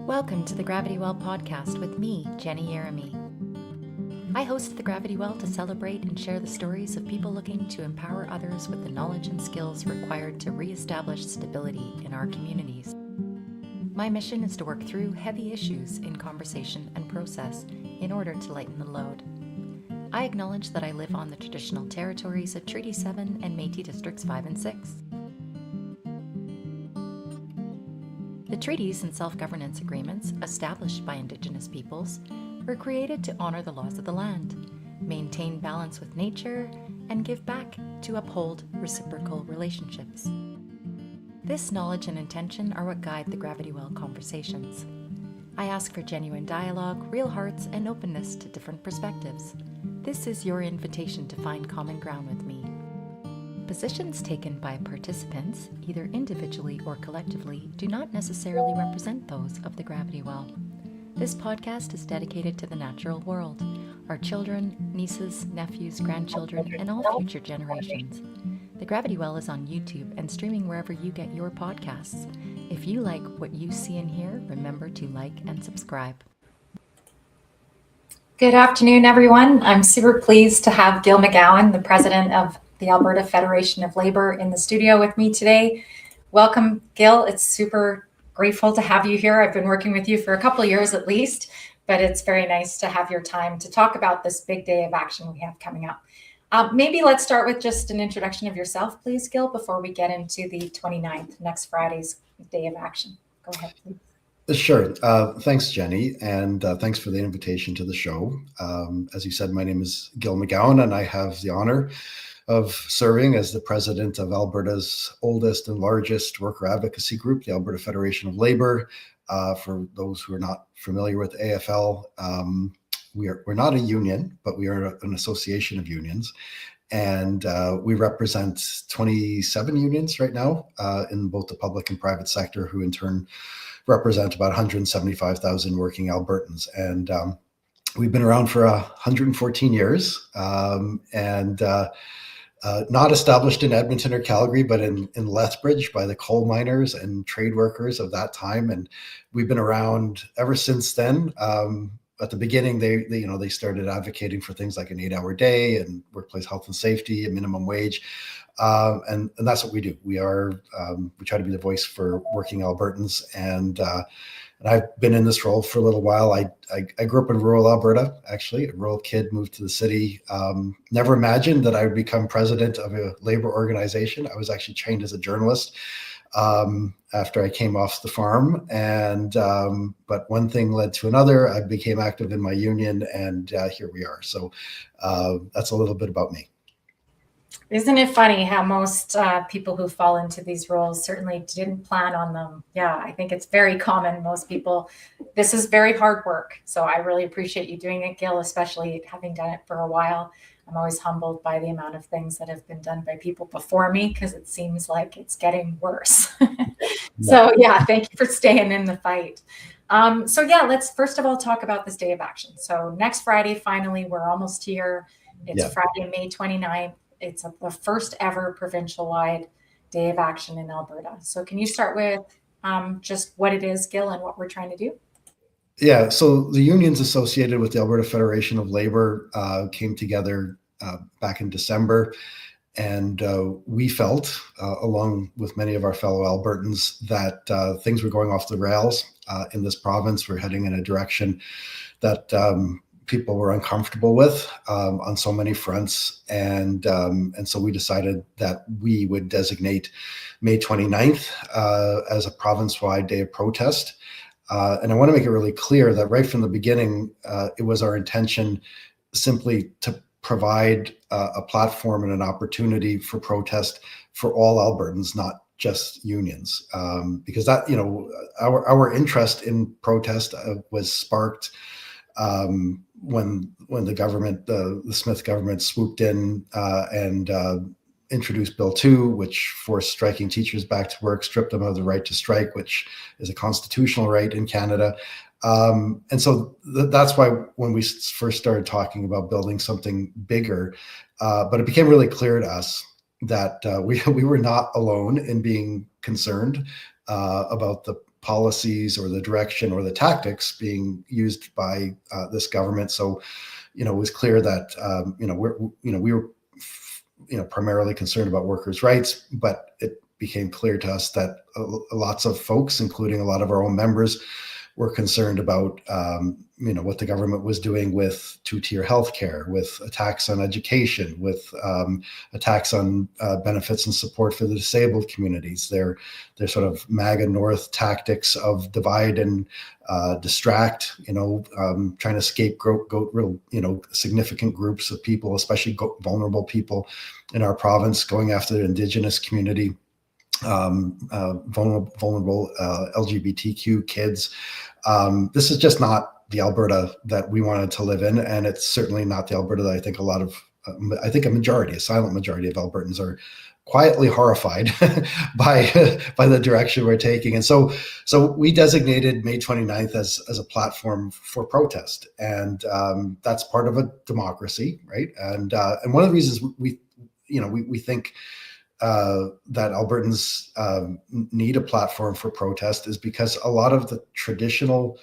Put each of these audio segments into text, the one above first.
Welcome to the Gravity Well podcast with me, Jenny Yeremy. I host the Gravity Well to celebrate and share the stories of people looking to empower others with the knowledge and skills required to reestablish stability in our communities. My mission is to work through heavy issues in conversation and process in order to lighten the load. I acknowledge that I live on the traditional territories of Treaty 7 and Métis Districts 5 and 6. The treaties and self-governance agreements established by Indigenous peoples were created to honor the laws of the land, maintain balance with nature, and give back to uphold reciprocal relationships. This knowledge and intention are what guide the Gravity Well conversations. I ask for genuine dialogue, real hearts, and openness to different perspectives. This is your invitation to find common ground with me. Positions taken by participants, either individually or collectively, do not necessarily represent those of the Gravity Well. This podcast is dedicated to the natural world, our children, nieces, nephews, grandchildren, and all future generations. The Gravity Well is on YouTube and streaming wherever you get your podcasts. If you like what you see and hear, remember to like and subscribe. Good afternoon, everyone. I'm super pleased to have Gil McGowan, the president of the Alberta Federation of Labour, in the studio with me today. Welcome, Gil. It's super grateful to have you here. I've been working with you for a couple of years at least, but it's very nice to have your time to talk about this big day of action we have coming up. Maybe let's start with just an introduction of yourself, please, Gil, before we get into the 29th, next Friday's day of action. Go ahead, please. Sure. Thanks, Jenny, and thanks for the invitation to the show. As you said, my name is Gil McGowan, and I have the honor of serving as the president of Alberta's oldest and largest worker advocacy group, the Alberta Federation of Labour. For those who are not familiar with AFL, we're not a union, but we are an association of unions. And we represent 27 unions right now in both the public and private sector, who in turn represent about 175,000 working Albertans. And we've been around for 114 years and not established in Edmonton or Calgary, but in Lethbridge by the coal miners and trade workers of that time. And we've been around ever since then. At the beginning, they started advocating for things like an 8-hour day and workplace health and safety, a minimum wage, and that's what we do. We try to be the voice for working Albertans, and I've been in this role for a little while. I grew up in rural Alberta, actually, a rural kid, moved to the city. Never imagined that I would become president of a labor organization. I was actually trained as a journalist after I came off the farm, and but one thing led to another. I became active in my union, and here we are. So that's a little bit about me. Isn't it funny how most people who fall into these roles certainly didn't plan on them? Yeah, I think it's very common. Most people, this is very hard work. So I really appreciate you doing it, Gil, especially having done it for a while. I'm always humbled by the amount of things that have been done by people before me, because it seems like it's getting worse. So yeah, thank you for staying in the fight. Let's first of all talk about this day of action. So next Friday, finally, we're almost here. It's Friday, May 29th. It's the first ever provincial-wide day of action in Alberta. So can you start with just what it is, Gil, and what we're trying to do? Yeah, so the unions associated with the Alberta Federation of Labour came together back in December, and we felt, along with many of our fellow Albertans, that things were going off the rails in this province. We're heading in a direction that people were uncomfortable with on so many fronts, and so we decided that we would designate May 29th as a province-wide day of protest. And I want to make it really clear that right from the beginning, it was our intention simply to provide a platform and an opportunity for protest for all Albertans, not just unions, because that, our interest in protest was sparked when the government, the Smith government, swooped in and introduced Bill 2, which forced striking teachers back to work, stripped them of the right to strike, which is a constitutional right in Canada. And so that's why when we first started talking about building something bigger, but it became really clear to us that we were not alone in being concerned about the policies or the direction or the tactics being used by this government. So, it was clear that we were primarily concerned about workers' rights, but it became clear to us that lots of folks, including a lot of our own members, were concerned about what the government was doing with two-tier healthcare, with attacks on education, with attacks on benefits and support for the disabled communities. Their sort of MAGA North tactics of divide and distract, trying to scapegoat real, significant groups of people, especially vulnerable people in our province, going after the Indigenous community. Vulnerable LGBTQ kids. This is just not the Alberta that we wanted to live in, and it's certainly not the Alberta that I think a silent majority of Albertans are quietly horrified by the direction we're taking. And so we designated May 29th as a platform for protest, and that's part of a democracy, right? And one of the reasons we think that Albertans need a platform for protest is because a lot of the traditional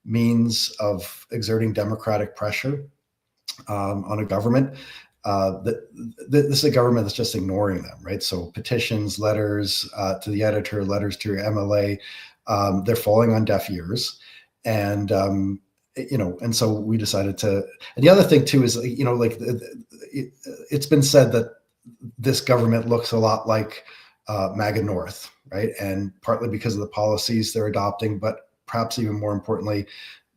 means of exerting democratic pressure on a government, this is a government that's just ignoring them, right? So petitions, letters to the editor, letters to your MLA, they're falling on deaf ears. And and so we decided to. And the other thing too is, it's been said that this government looks a lot like MAGA North, right? And partly because of the policies they're adopting, but perhaps even more importantly,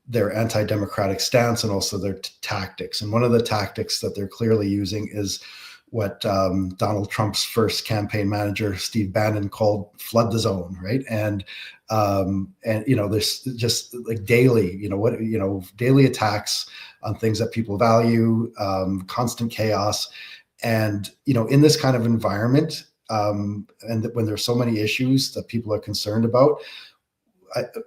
their anti-democratic stance and also their tactics. And one of the tactics that they're clearly using is what Donald Trump's first campaign manager, Steve Bannon, called flood the zone, right? And there's just like daily, daily attacks on things that people value, constant chaos. And, in this kind of environment, and when there's so many issues that people are concerned about,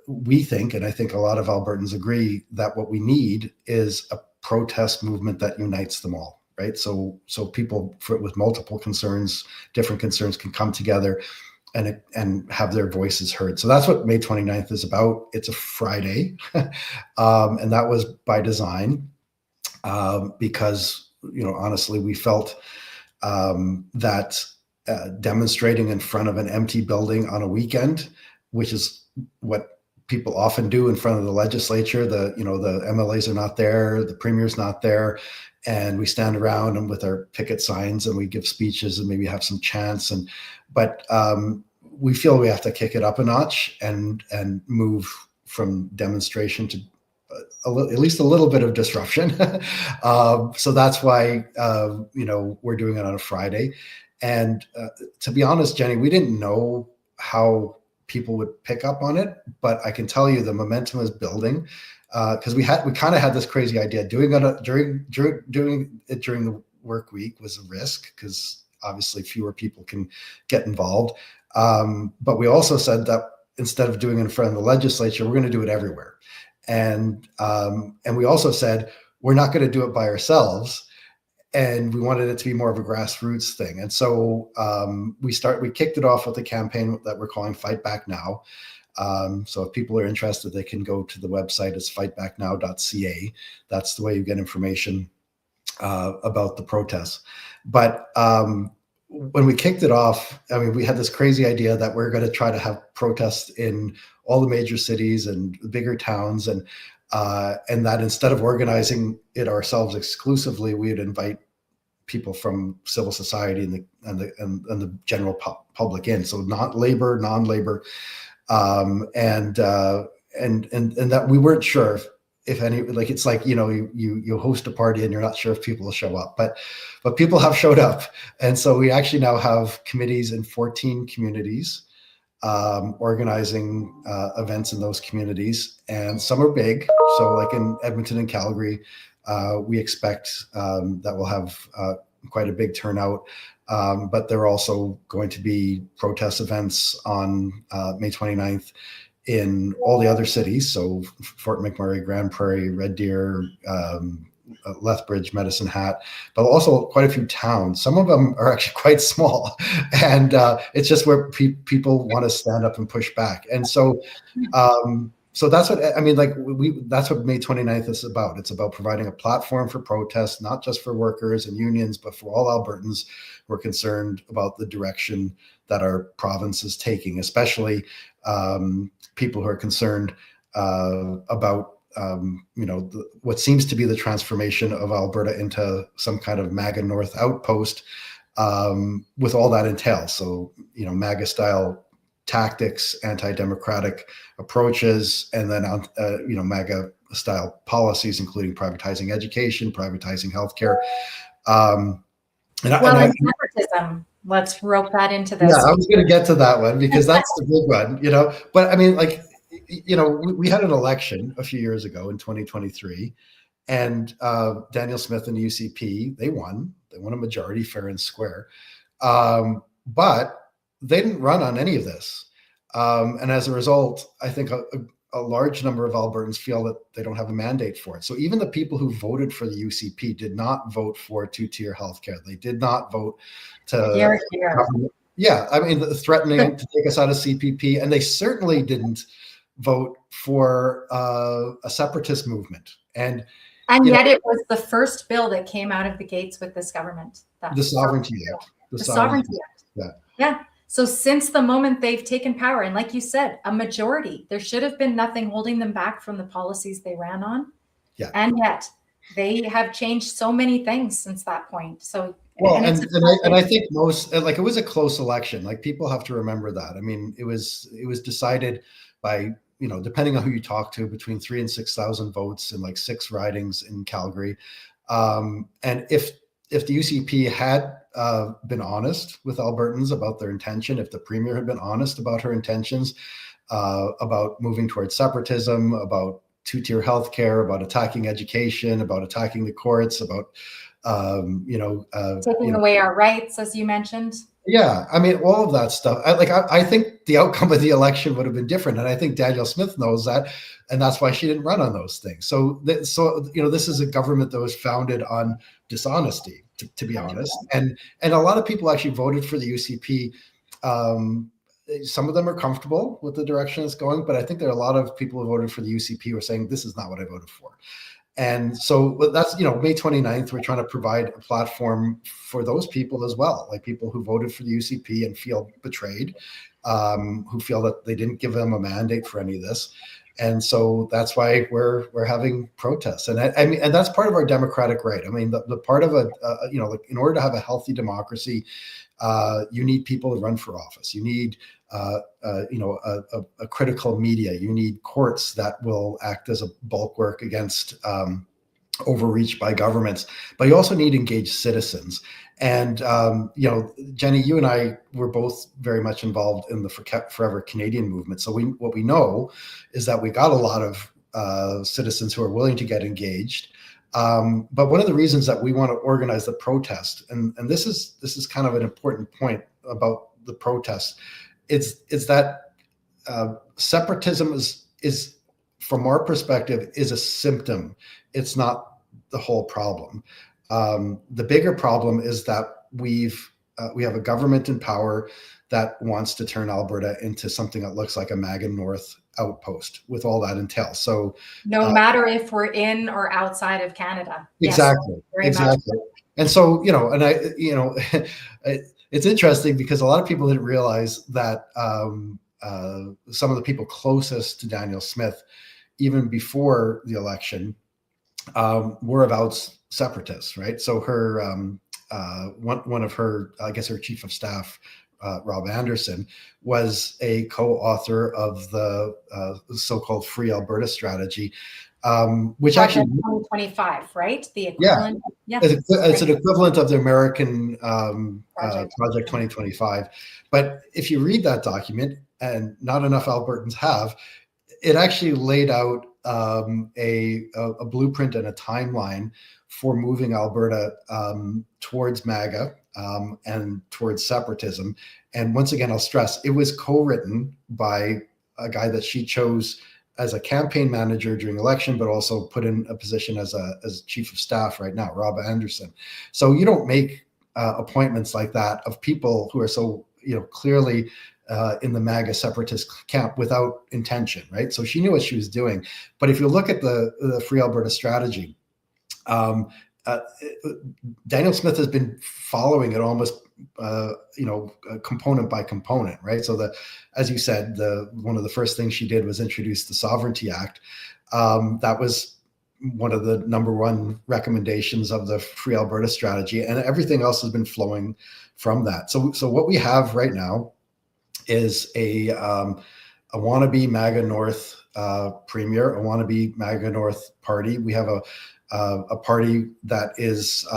we think, and I think a lot of Albertans agree, that what we need is a protest movement that unites them all, right? So people with multiple concerns, different concerns, can come together and have their voices heard. So that's what May 29th is about. It's a Friday, and that was by design, because honestly, we felt that demonstrating in front of an empty building on a weekend, which is what people often do in front of the legislature, the MLAs are not there, the premier's not there, and we stand around and with our picket signs and we give speeches and maybe have some chants, but we feel we have to kick it up a notch and move from demonstration to at least a little bit of disruption. So that's why, we're doing it on a Friday. And to be honest, Jenny, we didn't know how people would pick up on it, but I can tell you the momentum is building, because we kind of had this crazy idea. Doing it during the work week was a risk, because obviously fewer people can get involved. But we also said that instead of doing it in front of the legislature, we're going to do it everywhere. And we also said, we're not going to do it by ourselves. And we wanted it to be more of a grassroots thing. And so we kicked it off with a campaign that we're calling Fight Back Now. So if people are interested, they can go to the website. It's FightBackNow.ca. That's the way you get information about the protests. But when we kicked it off, we had this crazy idea that we're going to try to have protests in all the major cities and bigger towns, and that instead of organizing it ourselves exclusively, we'd invite people from civil society and the general public in. So not labor, non-labor, and that we weren't sure if any, like, it's like, you host a party and you're not sure if people will show up, but people have showed up. And so we actually now have committees in 14 communities, organizing events in those communities, and some are big. So like in Edmonton and Calgary, we expect that we'll have quite a big turnout, but there are also going to be protest events on May 29th in all the other cities. So Fort McMurray, Grand Prairie, Red Deer, Lethbridge, Medicine Hat, but also quite a few towns. Some of them are actually quite small, and it's just where people want to stand up and push back. And so, so that's what I mean. Like that's what May 29th is about. It's about providing a platform for protest, not just for workers and unions, but for all Albertans who are concerned about the direction that our province is taking, especially people who are concerned about what seems to be the transformation of Alberta into some kind of MAGA North outpost, with all that entails. So, MAGA style tactics, anti-democratic approaches, and then MAGA style policies, including privatizing education, privatizing healthcare. Separatism. Let's rope that into this. Yeah, I was going to get to that one because that's the big one, But I mean, we had an election a few years ago in 2023, and Daniel Smith and the UCP, they won a majority, fair and square. But they didn't run on any of this. And as a result, I think a large number of Albertans feel that they don't have a mandate for it. So even the people who voted for the UCP did not vote for two-tier healthcare. They did not vote to, threatening to take us out of CPP. And they certainly didn't vote for a separatist movement. And yet it was the first bill that came out of the gates with this government. The Sovereignty Act. The Sovereignty Act. Yeah. So since the moment they've taken power, and like you said, a majority, there should have been nothing holding them back from the policies they ran on. Yeah. And yet they have changed so many things since that point. So, well, and I think it was a close election. Like, people have to remember that. I mean, it was decided by, depending on who you talk to, between 3,000 and 6,000 votes in 6 ridings in Calgary. And if the UCP had been honest with Albertans about their intention, if the Premier had been honest about her intentions, about moving towards separatism, about two-tier healthcare, about attacking education, about attacking the courts, about taking away our rights, as you mentioned. Yeah, I mean, all of that stuff. I think the outcome of the election would have been different, and I think Danielle Smith knows that, and that's why she didn't run on those things. So this is a government that was founded on dishonesty, to be honest, and a lot of people actually voted for the UCP. Some of them are comfortable with the direction it's going, but I think there are a lot of people who voted for the UCP who are saying, this is not what I voted for. And so that's, May 29th, we're trying to provide a platform for those people as well, like people who voted for the UCP and feel betrayed, who feel that they didn't give them a mandate for any of this. And so that's why we're having protests. And I mean, and that's part of our democratic right. I mean, the part of in order to have a healthy democracy, you need people to run for office. You need a critical media. You need courts that will act as a bulwark against overreach by governments. But you also need engaged citizens. And Jenny, you and I were both very much involved in the Forever Canadian movement. So what we know is that we got a lot of citizens who are willing to get engaged. But one of the reasons that we want to organize the protest, and this is kind of an important point about the protest, is that separatism is from our perspective is a symptom. It's not the whole problem. The bigger problem is that we have a government in power that wants to turn Alberta into something that looks like a MAGA North outpost, with all that entails. So no matter if we're in or outside of Canada. Exactly. Yes, exactly. And so, it's interesting because a lot of people didn't realize that some of the people closest to Danielle Smith, even before the election, were avowed separatists, right? So her one of her, I guess her chief of staff, Rob Anderson, was a co-author of the so-called Free Alberta strategy, which Project actually 2025, right? The equivalent. Yeah. It's an equivalent of the American Project 2025. But if you read that document, and not enough Albertans have, it actually laid out a blueprint and a timeline for moving Alberta towards MAGA and towards separatism. And once again, I'll stress, it was co-written by a guy that she chose as a campaign manager during election, but also put in a position as chief of staff right now, Rob Anderson. So you don't make appointments like that of people who are so clearly in the MAGA separatist camp without intention, right? So she knew what she was doing. But if you look at the Free Alberta strategy, Danielle Smith has been following it almost, component by component, right? So as you said, one of the first things she did was introduce the Sovereignty Act. That was one of the number one recommendations of the Free Alberta strategy, and everything else has been flowing from that. So what we have right now is a wannabe MAGA North premier, a wannabe MAGA North party. We have a party that is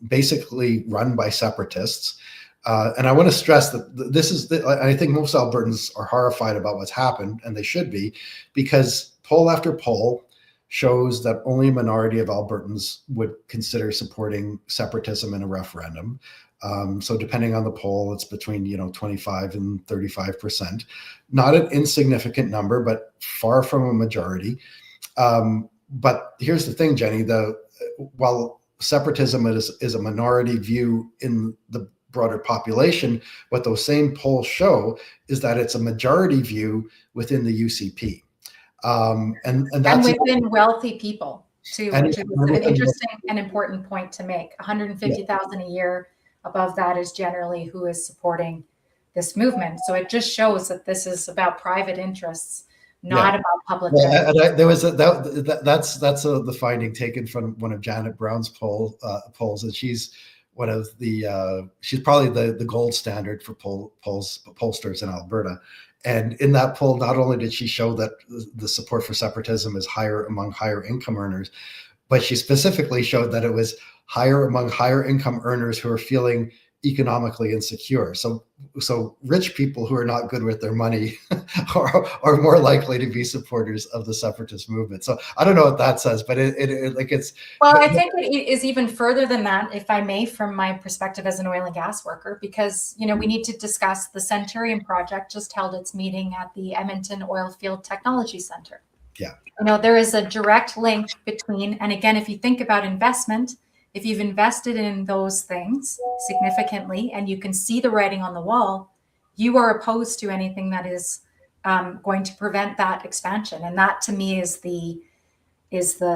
basically run by separatists. And I want to stress that I think most Albertans are horrified about what's happened, and they should be, because poll after poll shows that only a minority of Albertans would consider supporting separatism in a referendum. So depending on the poll, it's between 25 and 35%. Not an insignificant number, but far from a majority. But here's the thing, Jenny, while separatism is a minority view in the broader population, what those same polls show is that it's a majority view within the UCP. And that's within wealthy people too, which is an interesting and important point to make. 150,000 a year. Above that is generally who is supporting this movement. So it just shows that this is about private interests, not about public. There was that's the finding taken from one of Janet Brown's polls, and she's one of she's probably the gold standard for pollsters in Alberta. And in that poll, not only did she show that the support for separatism is higher among higher income earners, but she specifically showed that it was higher among higher income earners who are feeling economically insecure. So rich people who are not good with their money are more likely to be supporters of the separatist movement. So I don't know what that says, but it's. Well, I think it is even further than that, if I may, from my perspective as an oil and gas worker, because we need to discuss the Centurion project just held its meeting at the Edmonton Oilfield Technology Center. Yeah. There is a direct link between, and again, if you think about investment, if you've invested in those things significantly and you can see the writing on the wall, you are opposed to anything that is going to prevent that expansion. And that to me is the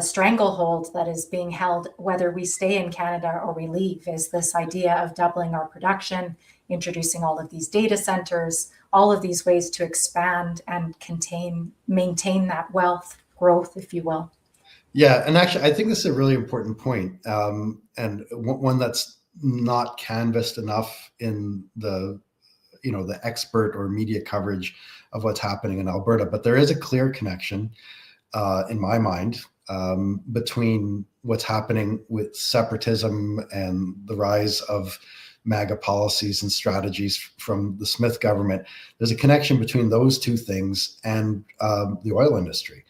stranglehold that is being held, whether we stay in Canada or we leave, is this idea of doubling our production, introducing all of these data centers, all of these ways to expand and maintain that wealth growth, if you will. Yeah, and actually, I think this is a really important point, and one that's not canvassed enough in the expert or media coverage of what's happening in Alberta. But there is a clear connection, in my mind, between what's happening with separatism and the rise of MAGA policies and strategies from the Smith government. There's a connection between those two things and the oil industry.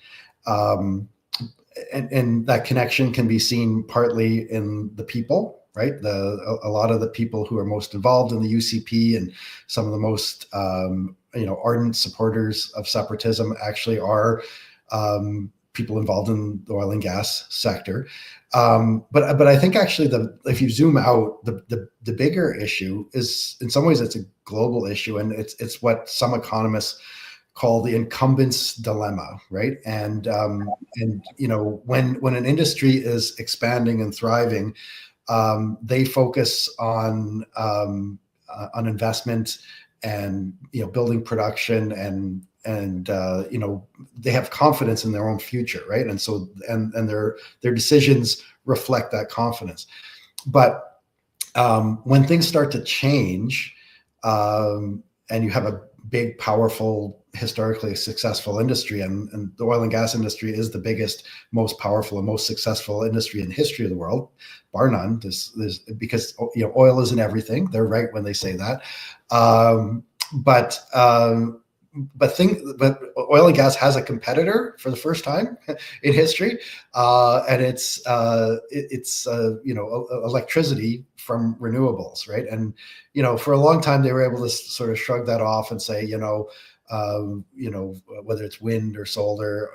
And that connection can be seen partly in the people, right? A lot of the people who are most involved in the UCP and some of the most ardent supporters of separatism actually are people involved in the oil and gas sector. But I think actually if you zoom out, the bigger issue is, in some ways, it's a global issue, and it's what some economists call the incumbents dilemma, right? And when an industry is expanding and thriving, they focus on investment and building production and they have confidence in their own future, right? And so and their decisions reflect that confidence. But when things start to change, and you have a big, powerful, historically successful industry, and the oil and gas industry is the biggest, most powerful, and most successful industry in the history of the world, bar none. Because oil isn't everything. They're right when they say that. But but oil and gas has a competitor for the first time in history, and it's electricity from renewables, right? And for a long time they were able to sort of shrug that off and say, whether it's wind or solar,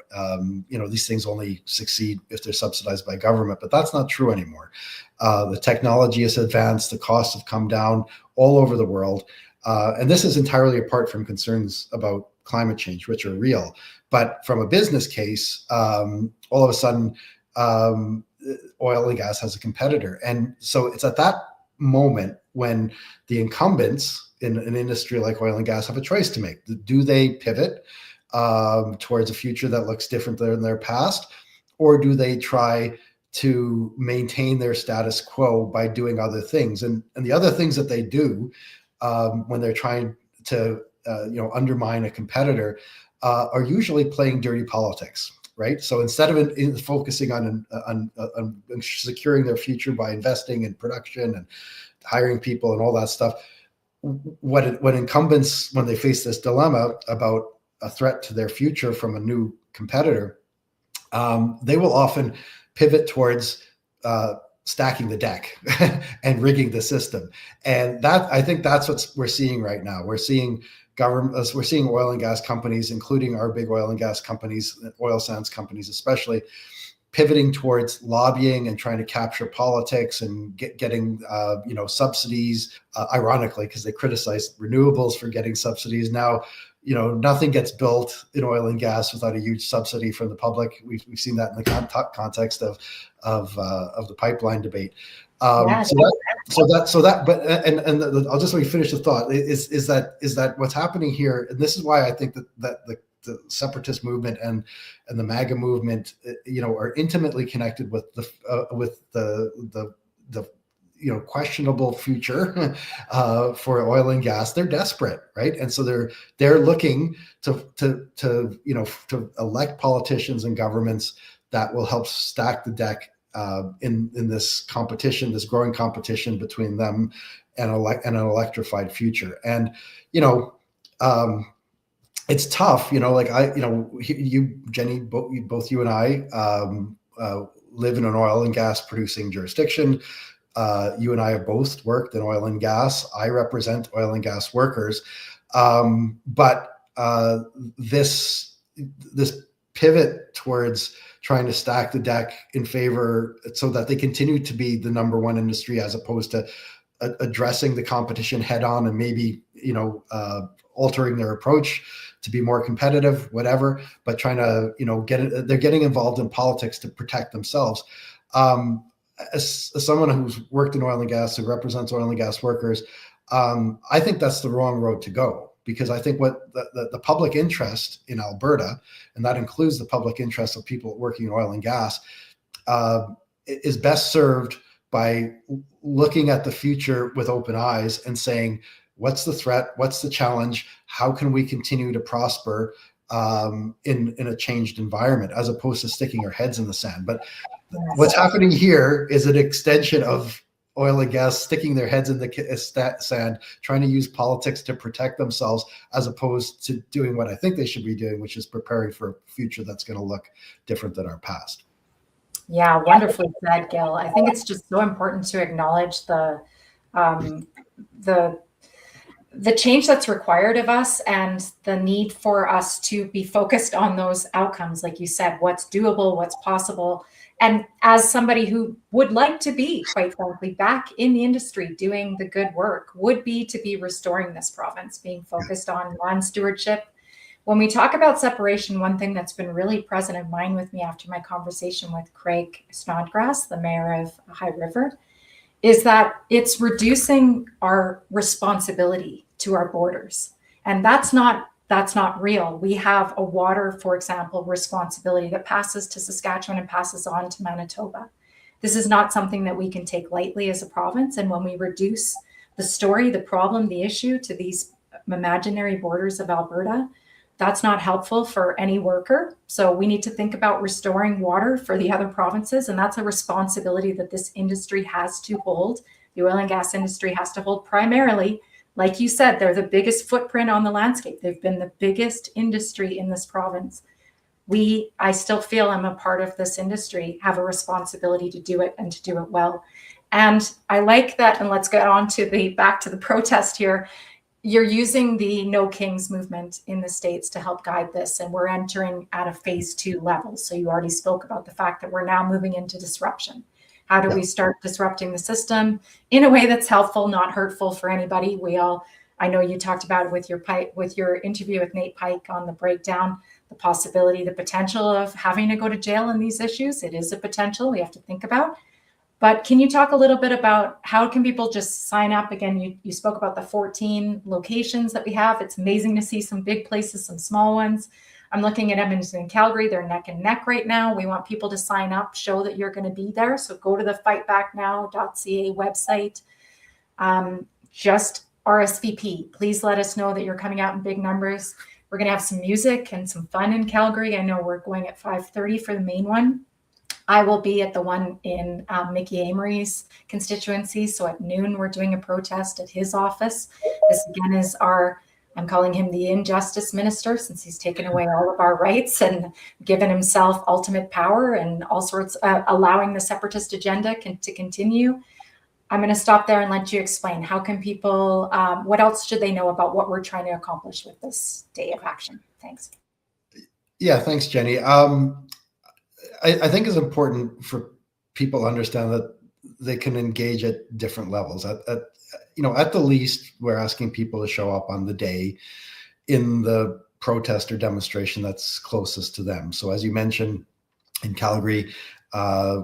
these things only succeed if they're subsidized by government, but that's not true anymore. The technology has advanced, the costs have come down all over the world. And this is entirely apart from concerns about climate change, which are real. But from a business case, all of a sudden, oil and gas has a competitor. And so it's at that moment when the incumbents in an industry like oil and gas have a choice to make. Do they pivot towards a future that looks different than their past? Or do they try to maintain their status quo by doing other things? And the other things that they do when they're trying to undermine a competitor are usually playing dirty politics, right? So instead of focusing on securing their future by investing in production and hiring people and all that stuff, what incumbents, when they face this dilemma about a threat to their future from a new competitor, they will often pivot towards stacking the deck and rigging the system. And I think that's what we're seeing right now. We're seeing we're seeing oil and gas companies, including our big oil and gas companies, oil sands companies especially, pivoting towards lobbying and trying to capture politics and getting subsidies, ironically, because they criticized renewables for getting subsidies. Now, nothing gets built in oil and gas without a huge subsidy from the public. We've seen that in the context of the pipeline debate. I'll just let me finish the thought. Is that what's happening here? And this is why I think that the separatist movement and the MAGA movement, are intimately connected with the questionable future for oil and gas. They're desperate, right? And so they're looking to elect politicians and governments that will help stack the deck in this competition, this growing competition between them and an electrified future. And it's tough, you, Jenny, both you and I live in an oil and gas producing jurisdiction. You and I have both worked in oil and gas. I represent oil and gas workers. But this pivot towards trying to stack the deck in favor so that they continue to be the number one industry, as opposed to addressing the competition head on and maybe, altering their approach to be more competitive, whatever, but trying to, they're getting involved in politics to protect themselves. As someone who's worked in oil and gas, who represents oil and gas workers, I think that's the wrong road to go, because I think what the public interest in Alberta, and that includes the public interest of people working in oil and gas, is best served by looking at the future with open eyes and saying, what's the threat? What's the challenge? How can we continue to prosper in a changed environment, as opposed to sticking our heads in the sand? But what's happening here is an extension of oil and gas sticking their heads in the sand, trying to use politics to protect themselves, as opposed to doing what I think they should be doing, which is preparing for a future that's going to look different than our past. Yeah, wonderfully said, Gil. I think it's just so important to acknowledge the change that's required of us, and the need for us to be focused on those outcomes. Like you said, what's doable, what's possible. And as somebody who would like to be, quite frankly, back in the industry doing the good work, would be to be restoring this province, being focused on land stewardship. When we talk about separation, one thing that's been really present in mind with me after my conversation with Craig Snodgrass, the mayor of High River, is that it's reducing our responsibility to our borders. And that's not real. We have a water, for example, responsibility that passes to Saskatchewan and passes on to Manitoba. This is not something that we can take lightly as a province. And when we reduce the story, the problem, the issue to these imaginary borders of Alberta, that's not helpful for any worker. So we need to think about restoring water for the other provinces. And that's a responsibility that this industry has to hold. The oil and gas industry has to hold primarily Like you said, they're the biggest footprint on the landscape. They've been the biggest industry in this province. I still feel I'm a part of this industry, have a responsibility to do it and to do it well. And I like that. And let's get on to back to the protest here. You're using the No Kings movement in the States to help guide this. And we're entering at a phase 2 level. So you already spoke about the fact that we're now moving into disruption. How do we start disrupting the system in a way that's helpful, not hurtful for anybody? I know you talked about it with your interview with Nate Pike on the breakdown, the possibility, the potential of having to go to jail in these issues. It is a potential we have to think about. But can you talk a little bit about how can people just sign up? Again, you spoke about the 14 locations that we have. It's amazing to see some big places, some small ones. I'm looking at Edmonton and Calgary. They're neck and neck right now. We want people to sign up, show that you're going to be there. So go to the FightBackNow.ca website. Just RSVP. Please let us know that you're coming out in big numbers. We're going to have some music and some fun in Calgary. I know we're going at 5:30 for the main one. I will be at the one in Mickey Amory's constituency. So at noon, we're doing a protest at his office. This again is I'm calling him the injustice minister, since he's taken away all of our rights and given himself ultimate power and all sorts, allowing the separatist agenda to continue. I'm going to stop there and let you explain. How can people, what else should they know about what we're trying to accomplish with this day of action? Thanks. Yeah, thanks, Jenny. I think it's important for people to understand that they can engage at different levels. At the least, we're asking people to show up on the day in the protest or demonstration that's closest to them. So as you mentioned, in Calgary,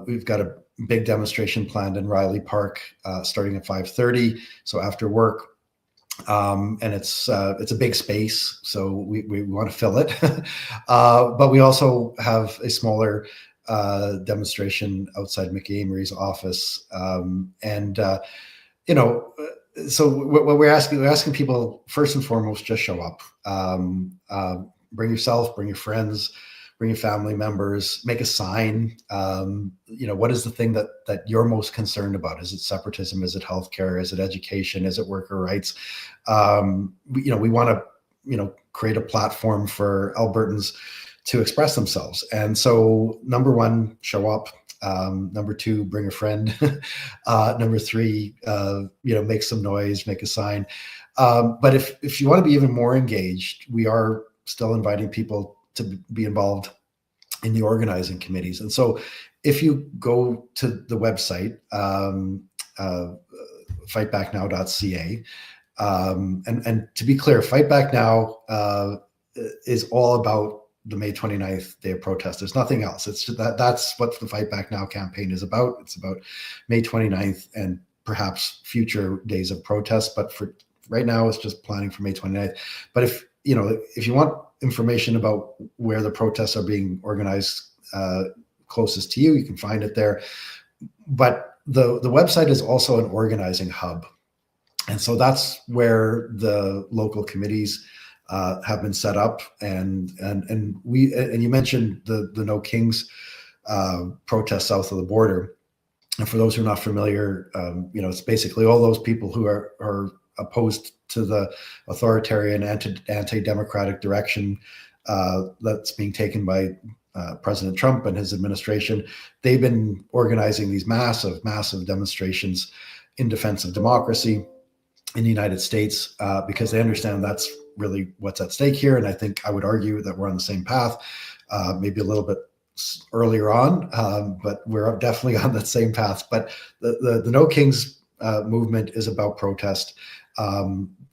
we've got a big demonstration planned in Riley Park starting at 5:30. So after work, and it's a big space, so we want to fill it. But we also have a smaller demonstration outside Mickey Amory's office, so what we're asking people first and foremost, just show up. Bring yourself, bring your friends, bring your family members, make a sign. What is the thing that you're most concerned about? Is it separatism? Is it healthcare? Is it education? Is it worker rights? We want to, create a platform for Albertans to express themselves. And so, number one, show up. Number two, bring a friend. Number three, make some noise, make a sign. But if you want to be even more engaged, we are still inviting people to be involved in the organizing committees. And so if you go to the website, FightBackNow.ca, and to be clear, Fight Back Now is all about the May 29th day of protest. There's nothing else. It's just that's what the Fight Back Now campaign is about. It's about May 29th and perhaps future days of protest. But for right now, it's just planning for May 29th. But if you want information about where the protests are being organized closest to you, you can find it there. But the website is also an organizing hub. And so that's where the local committees have been set up. And you mentioned the No Kings protest south of the border. And for those who are not familiar, it's basically all those people who are opposed to the authoritarian anti-democratic direction that's being taken by President Trump and his administration. They've been organizing these massive demonstrations in defense of democracy in the United States because they understand that's really what's at stake here. And I think I would argue that we're on the same path, maybe a little bit earlier on, but we're definitely on that same path. But the No Kings movement is about protest.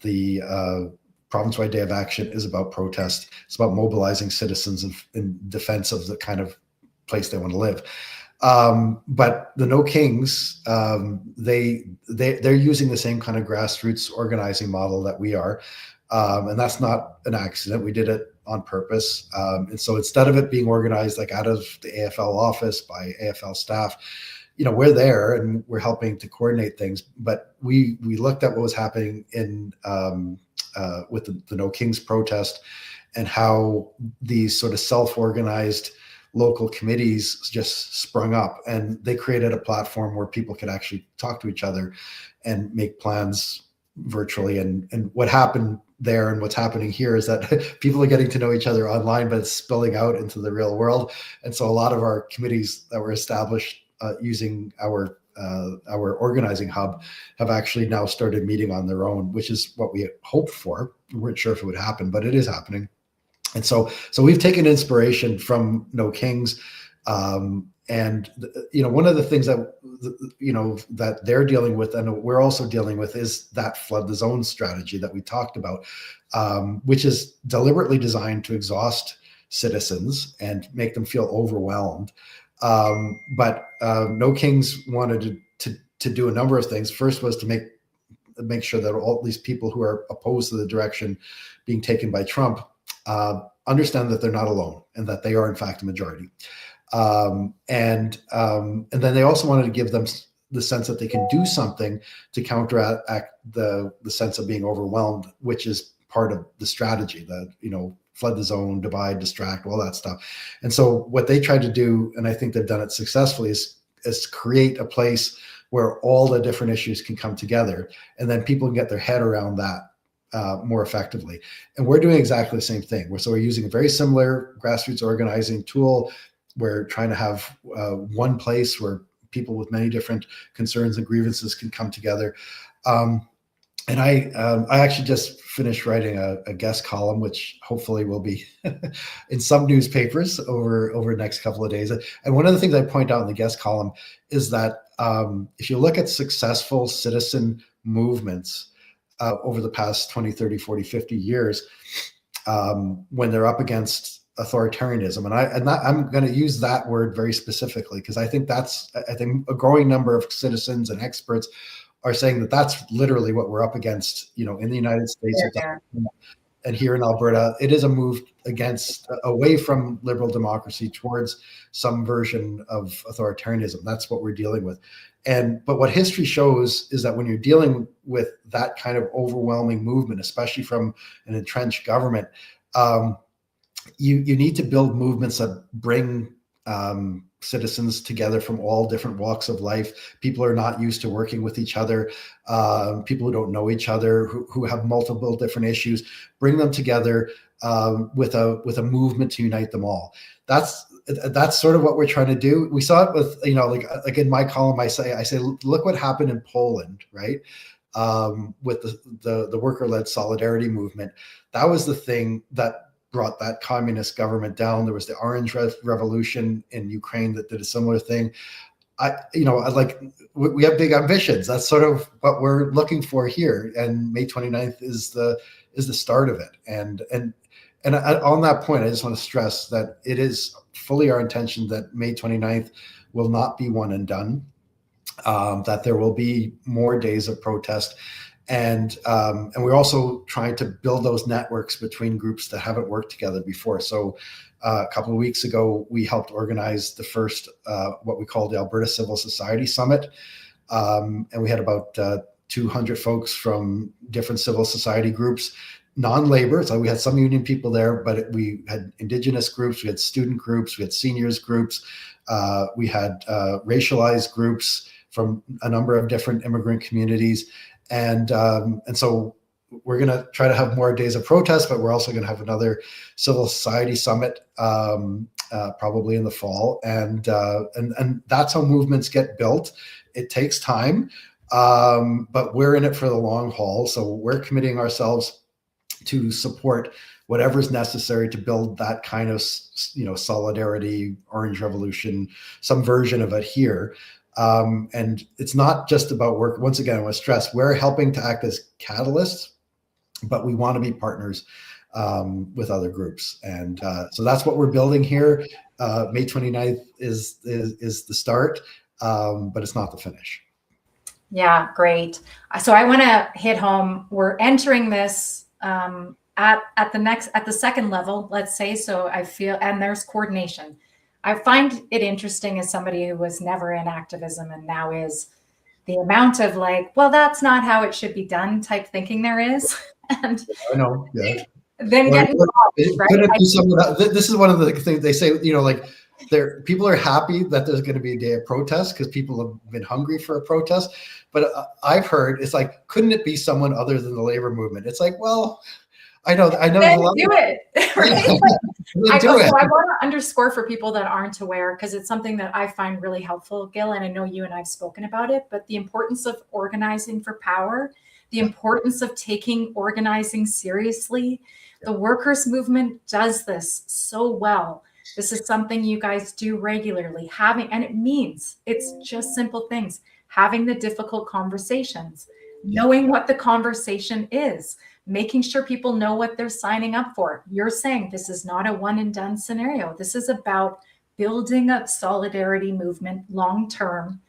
The province-wide day of action is about protest. It's about mobilizing citizens in defense of the kind of place they want to live. But the No Kings, they're using the same kind of grassroots organizing model that we are. And that's not an accident. We did it on purpose. And so instead of it being organized like out of the AFL office by AFL staff, we're there and we're helping to coordinate things. But we looked at what was happening in with the No Kings protest and how these sort of self-organized local committees just sprung up, and they created a platform where people could actually talk to each other and make plans virtually. And what happened there and what's happening here is that people are getting to know each other online, but it's spilling out into the real world. And so a lot of our committees that were established using our organizing hub have actually now started meeting on their own, which is what we hoped for. We weren't sure if it would happen, but it is happening. And so we've taken inspiration from No Kings. And one of the things that that they're dealing with, and we're also dealing with, is that flood the zone strategy that we talked about, which is deliberately designed to exhaust citizens and make them feel overwhelmed. But No Kings wanted to do a number of things. First was to make sure that all these people who are opposed to the direction being taken by Trump understand that they're not alone and that they are in fact a majority. And then they also wanted to give them the sense that they can do something to counteract the sense of being overwhelmed, which is part of the strategy, that, flood the zone, divide, distract, all that stuff. And so what they tried to do, and I think they've done it successfully, is create a place where all the different issues can come together, and then people can get their head around that more effectively. And we're doing exactly the same thing. We're using a very similar grassroots organizing tool. We're trying to have one place where people with many different concerns and grievances can come together. And I actually just finished writing a guest column, which hopefully will be in some newspapers over the next couple of days. And one of the things I point out in the guest column is that if you look at successful citizen movements over the past 20, 30, 40, 50 years, when they're up against authoritarianism, and I'm going to use that word very specifically, because I think a growing number of citizens and experts are saying that that's literally what we're up against, in the United States and here in Alberta. It is a move away from liberal democracy towards some version of authoritarianism. That's what we're dealing with. But what history shows is that when you're dealing with that kind of overwhelming movement, especially from an entrenched government, you need to build movements that bring citizens together from all different walks of life. People are not used to working with each other. People who don't know each other, who have multiple different issues, bring them together with a movement to unite them all. That's sort of what we're trying to do. We saw it with, like in my column, I say, look what happened in Poland, right? With the worker-led solidarity movement. That was the thing that brought that communist government down. There was the Orange Revolution in Ukraine that did a similar thing. We have big ambitions. That's sort of what we're looking for here. And May 29th is the start of it. And on that point, I just want to stress that it is fully our intention that May 29th will not be one and done, that there will be more days of protest. And we're also trying to build those networks between groups that haven't worked together before. So a couple of weeks ago, we helped organize the first, what we call the Alberta Civil Society Summit. And we had about 200 folks from different civil society groups, non-labor. So we had some union people there, but we had Indigenous groups, we had student groups, we had seniors groups, we had racialized groups from a number of different immigrant communities. And so we're going to try to have more days of protest, but we're also going to have another civil society summit probably in the fall. And that's how movements get built. It takes time, but we're in it for the long haul. So we're committing ourselves to support whatever's necessary to build that kind of, solidarity, Orange Revolution, some version of it here. And it's not just about work. Once again, I want to stress, we're helping to act as catalysts, but we want to be partners with other groups. And so that's what we're building here. May 29th is the start, but it's not the finish. Yeah, great. So I want to hit home. We're entering this at the second level, let's say. So I feel, and there's coordination. I find it interesting as somebody who was never in activism and now is, the amount of well, that's not how it should be done type thinking there is. And I know, yeah. Then get involved, right? This is one of the things they say, people are happy that there's going to be a day of protest because people have been hungry for a protest. But I've heard it's like, couldn't it be someone other than the labor movement? It's like, well, I know. Then do it, right? So I want to underscore for people that aren't aware, because it's something that I find really helpful, Gil, and I know you and I have spoken about it, but the importance of organizing for power, the importance of taking organizing seriously. The workers' movement does this so well. This is something you guys do regularly, and it means it's just simple things, having the difficult conversations, knowing what the conversation is, making sure people know what they're signing up for. You're saying this is not a one and done scenario. This is about building a solidarity movement long-term,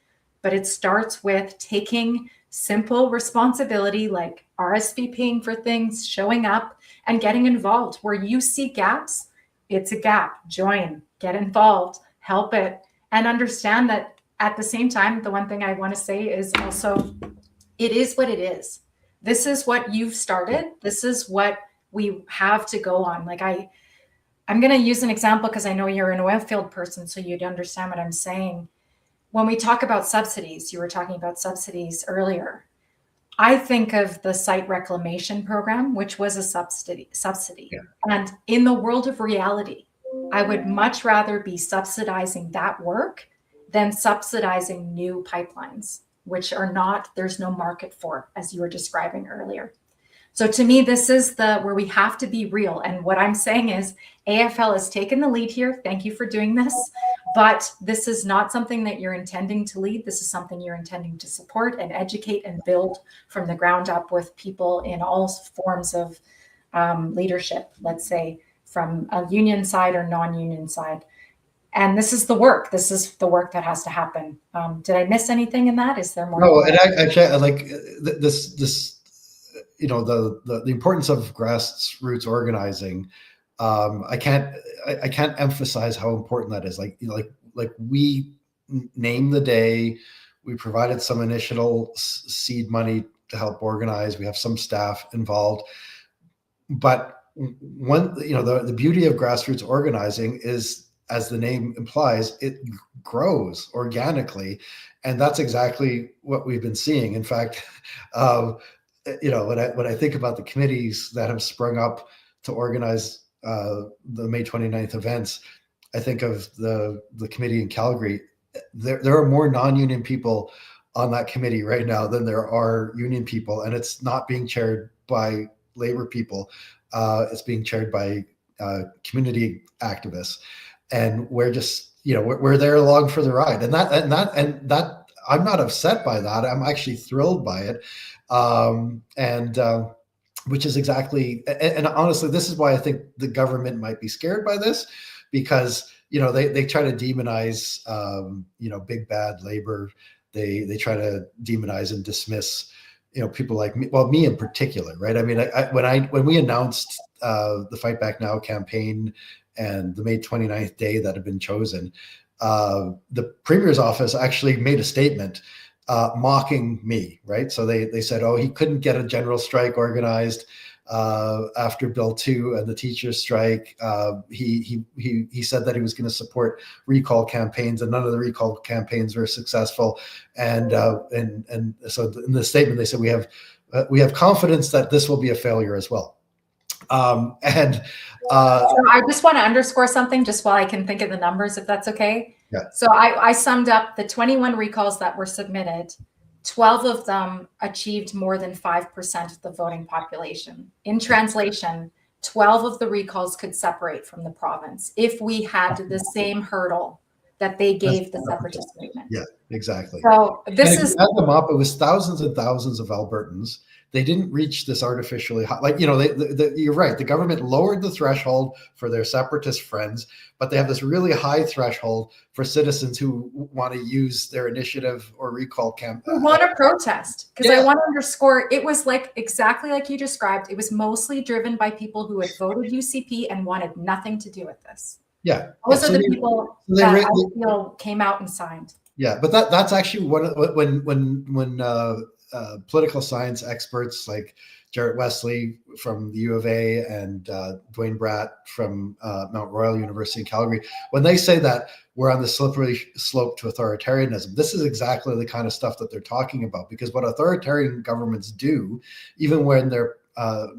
but it starts with taking simple responsibility like RSVPing for things, showing up and getting involved. Where you see gaps, it's a gap. Join, get involved, help it, and understand that at the same time, the one thing I want to say is also, it is what it is. This is what you've started. This is what we have to go on. Like I'm going to use an example because I know you're an oil field person, so you'd understand what I'm saying. When we talk about subsidies, you were talking about subsidies earlier. I think of the site reclamation program, which was a subsidy. Yeah. And in the world of reality, I would much rather be subsidizing that work than subsidizing new pipelines, which are not, there's no market for, as you were describing earlier. So to me, this is where we have to be real. And what I'm saying is AFL has taken the lead here. Thank you for doing this. But this is not something that you're intending to lead. This is something you're intending to support and educate and build from the ground up with people in all forms of leadership, let's say, from a union side or non-union side. And this is the work. This is the work that has to happen. Did I miss anything in that? Is there more? No, and I like this. You know, the importance of grassroots organizing. I can't emphasize how important that is. Like we named the day, we provided some initial seed money to help organize. We have some staff involved, but the beauty of grassroots organizing is, as the name implies, it grows organically, and that's exactly what we've been seeing. In fact, when I think about the committees that have sprung up to organize the May 29th events, I think of the committee in Calgary. There are more non-union people on that committee right now than there are union people, and it's not being chaired by labor people. It's being chaired by community activists, and we're just we're there along for the ride, and that I'm not upset by that. I'm actually thrilled by it. Which is exactly, and honestly, this is why I think the government might be scared by this, because they try to demonize big bad labor. They try to demonize and dismiss people like me, me in particular, right? I mean, when we announced the Fight Back Now campaign and the May 29th day that had been chosen, the Premier's office actually made a statement mocking me, right? So they said, oh, he couldn't get a general strike organized after Bill 2 and the teachers' strike. He said that he was going to support recall campaigns, and none of the recall campaigns were successful. And so in the statement they said, we have confidence that this will be a failure as well. So I just want to underscore something just while I can think of the numbers, if that's okay. Yeah. So I summed up the 21 recalls that were submitted. 12 of them achieved more than 5% of the voting population. In translation, 12 of the recalls could separate from the province if we had the same hurdle that they gave the separatist movement. Yeah, exactly. So this is add them up. It was thousands and thousands of Albertans. They didn't reach this artificially high. You're right. The government lowered the threshold for their separatist friends, but they have this really high threshold for citizens who want to use their initiative or recall campaign. Who want to protest. Because I want to underscore, it was exactly like you described. It was mostly driven by people who had voted UCP and wanted nothing to do with this. Yeah. Those are the people that I feel came out and signed. Yeah, but that's actually when political science experts like Jarrett Wesley from the U of A and Dwayne Bratt from Mount Royal University in Calgary, when they say that we're on the slippery slope to authoritarianism, this is exactly the kind of stuff that they're talking about. Because what authoritarian governments do, even when they're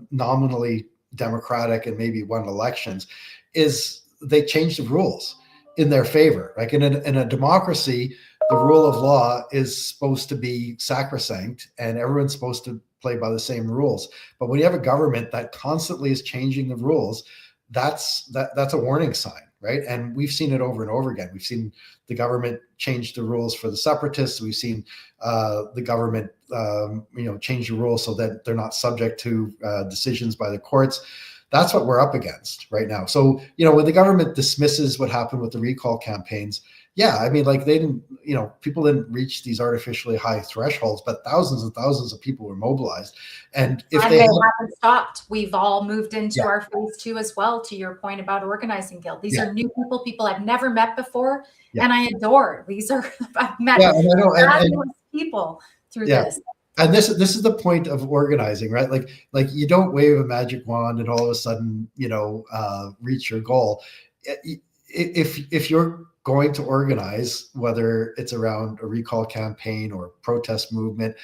nominally democratic and maybe won elections, is they change the rules in their favor. Like in a democracy, the rule of law is supposed to be sacrosanct and everyone's supposed to play by the same rules. But when you have a government that constantly is changing the rules, that's a warning sign, right? And we've seen it over and over again. We've seen the government change the rules for the separatists. We've seen the government, change the rules so that they're not subject to decisions by the courts. That's what we're up against right now. So, when the government dismisses what happened with the recall campaigns, yeah, I mean, like they didn't, people didn't reach these artificially high thresholds, but thousands and thousands of people were mobilized. And if they haven't stopped, we've all moved into our phase 2 as well, to your point about organizing, Gil. These are new people I've never met before, and I adore. These are, I've met fabulous people through this. And this is the point of organizing, right? Like you don't wave a magic wand and all of a sudden, reach your goal. If you're going to organize, whether it's around a recall campaign or protest movement,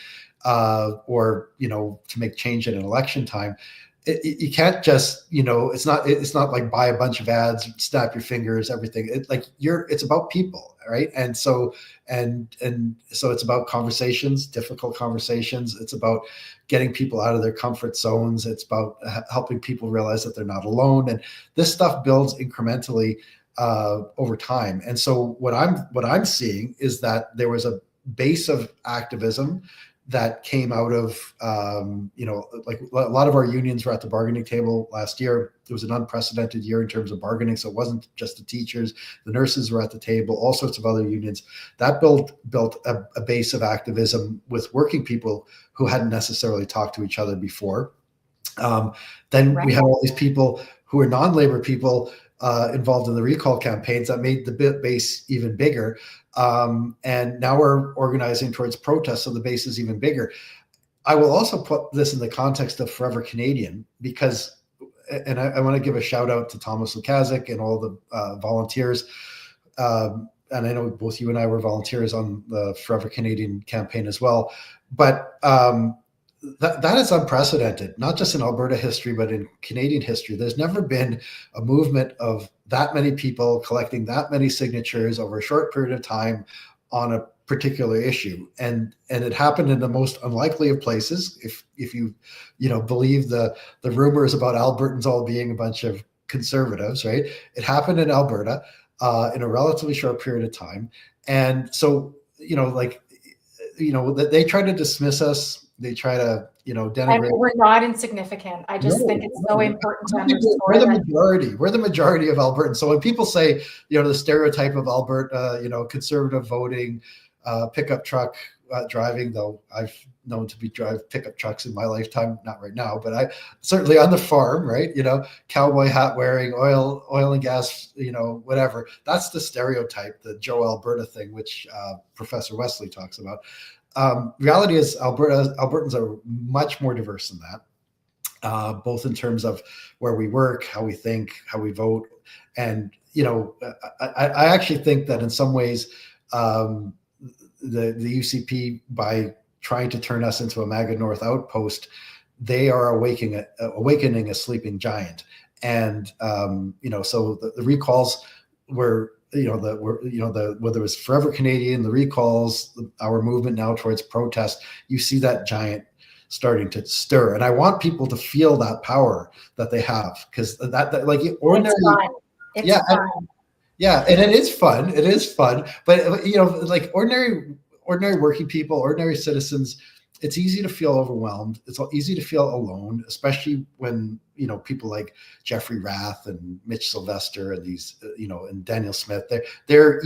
or to make change in an election time, you can't just it's not like buy a bunch of ads, snap your fingers, everything. It's about people, right? And so it's about conversations, difficult conversations. It's about getting people out of their comfort zones. It's about helping people realize that they're not alone, and this stuff builds incrementally over time. And so what I'm seeing is that there was a base of activism that came out of, like a lot of our unions were at the bargaining table last year. It was an unprecedented year in terms of bargaining. So it wasn't just the teachers, the nurses were at the table, all sorts of other unions. That built a base of activism with working people who hadn't necessarily talked to each other before. Then we had all these people who are non-labor people involved in the recall campaigns that made the base even bigger. And now we're organizing towards protests, so the base is even bigger. I will also put this in the context of Forever Canadian, because, and I want to give a shout out to Thomas Lukazik and all the volunteers. And I know both you and I were volunteers on the Forever Canadian campaign as well. But that is unprecedented, not just in Alberta history, but in Canadian history. There's never been a movement of that many people collecting that many signatures over a short period of time on a particular issue. And it happened in the most unlikely of places. If you believe the rumors about Albertans all being a bunch of conservatives, right? It happened in Alberta in a relatively short period of time. And so, they try to dismiss us. They try to, denigrate. And we're not insignificant. I just think it's so important to understand. We're the majority. We're the majority of Albertans. So when people say, the stereotype of Alberta, conservative voting, pickup truck driving, though I've known to drive pickup trucks in my lifetime, not right now, but I certainly on the farm, right? Cowboy hat wearing, oil and gas, whatever. That's the stereotype, the Joe Alberta thing, which Professor Wesley talks about. Reality is Albertans are much more diverse than that, both in terms of where we work, how we think, how we vote. And, I actually think that in some ways, the UCP, by trying to turn us into a MAGA North outpost, they are awakening a sleeping giant. And, so the recalls were, whether it was Forever Canadian, the recalls, our movement now towards protest, you see that giant starting to stir. And I want people to feel that power that they have, because that like ordinary, it's fun. And it is fun. It is fun. But like ordinary working people, ordinary citizens, it's easy to feel overwhelmed. It's easy to feel alone, especially when, people like Jeffrey Rath and Mitch Sylvester and these, and Daniel Smith, they're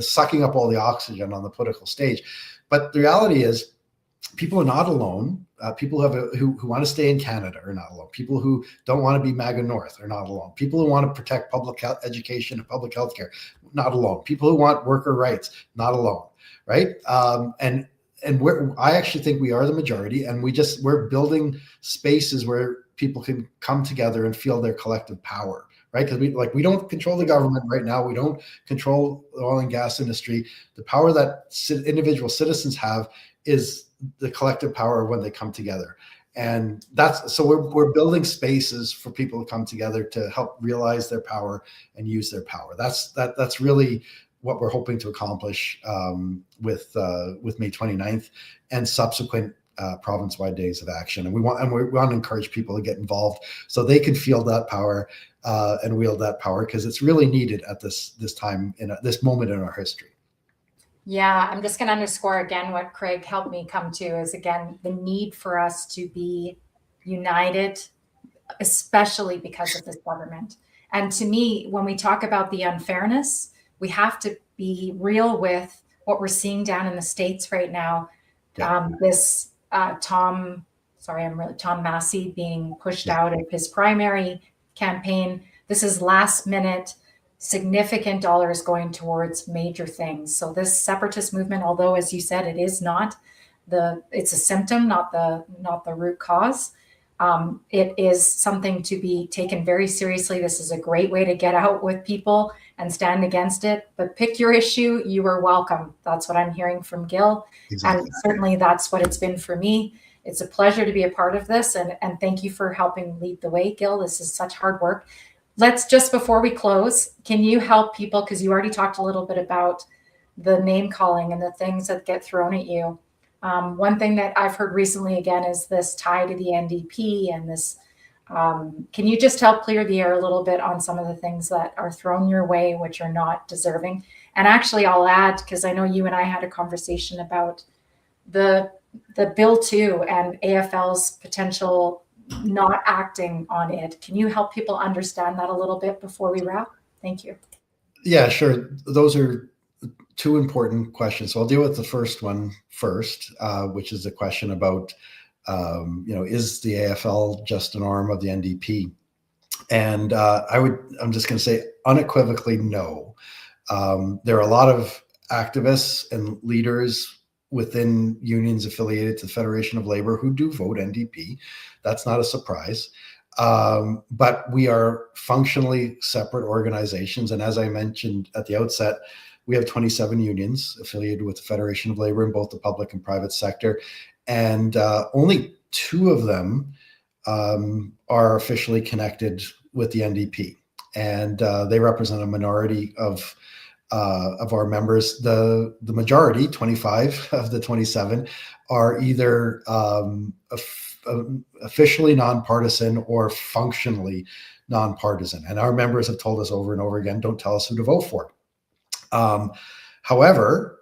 sucking up all the oxygen on the political stage. But the reality is people are not alone. People who want to stay in Canada are not alone. People who don't want to be MAGA North are not alone. People who want to protect public health, education and public health care, not alone. People who want worker rights, not alone, right? And I actually think we are the majority, and we're building spaces where people can come together and feel their collective power, right? Because we don't control the government right now. We don't control the oil and gas industry. The power that individual citizens have is the collective power when they come together. And so we're building spaces for people to come together to help realize their power and use their power. That's really what we're hoping to accomplish with May 29th and subsequent province-wide days of action. And we want to encourage people to get involved so they can feel that power and wield that power, because it's really needed at this time this moment in our history. Yeah, I'm just going to underscore again what Craig helped me come to is, again, the need for us to be united, especially because of this government. And to me, when we talk about the unfairness, we have to be real with what we're seeing down in the States right now. Yeah. Tom Massey being pushed out of his primary campaign. This is last minute, significant dollars going towards major things. So this separatist movement, although as you said, it's a symptom, not the root cause. It is something to be taken very seriously. This is a great way to get out with people and stand against it. But pick your issue. You are welcome. That's what I'm hearing from Gil. Exactly. And certainly that's what it's been for me. It's a pleasure to be a part of this. And thank you for helping lead the way, Gil. This is such hard work. Let's just, before we close, can you help people, because you already talked a little bit about the name calling and the things that get thrown at you. One thing that I've heard recently, again, is this tie to the NDP and this, can you just help clear the air a little bit on some of the things that are thrown your way, which are not deserving? And actually, I'll add, because I know you and I had a conversation about the bill too, and AFL's potential not acting on it. Can you help people understand that a little bit before we wrap? Thank you. Yeah, sure. Those are two important questions. So I'll deal with the first one first, which is the question about, is the AFL just an arm of the NDP? And I'm just going to say unequivocally no. There are a lot of activists and leaders within unions affiliated to the Federation of Labor who do vote NDP. That's not a surprise. But we are functionally separate organizations. And as I mentioned at the outset, we have 27 unions affiliated with the Federation of Labor in both the public and private sector. And only 2 of them are officially connected with the NDP. And they represent a minority of our members. The majority, 25 of the 27, are either officially nonpartisan or functionally nonpartisan. And our members have told us over and over again, don't tell us who to vote for. However,